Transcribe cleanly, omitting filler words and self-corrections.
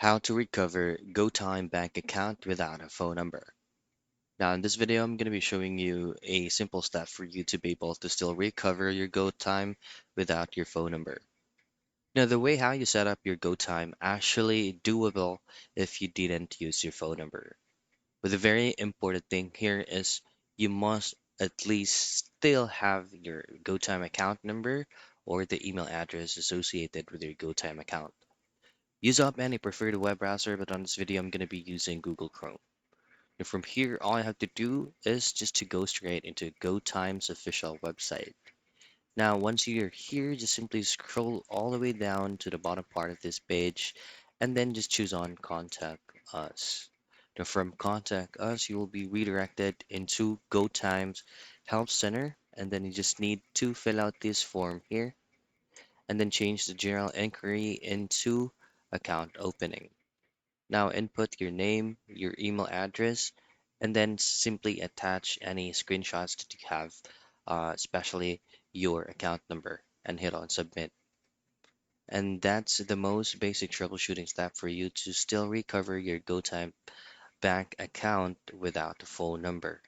How to recover Gotyme bank account without a phone number. Now, in this video, I'm going to be showing you a simple step for you to be able to still recover your Gotyme without your phone number. Now, the way how you set up your Gotyme actually doable if you didn't use your phone number. But the very important thing here is you must at least still have your Gotyme account number or the email address associated with your Gotyme account. Use up any preferred web browser, but on this video, I'm going to be using Google Chrome. And from here, all I have to do is just to go straight into GoTime's official website. Now, once you're here, just simply scroll all the way down to the bottom part of this page, and then just choose on Contact Us. Now, from Contact Us, you will be redirected into GoTime's Help Center, and then you just need to fill out this form here, and then change the general inquiry into account opening. Now input your name, your email address, and then simply attach any screenshots that you have, especially your account number, and hit on submit. And that's the most basic troubleshooting step for you to still recover your GoTime bank account without a phone number.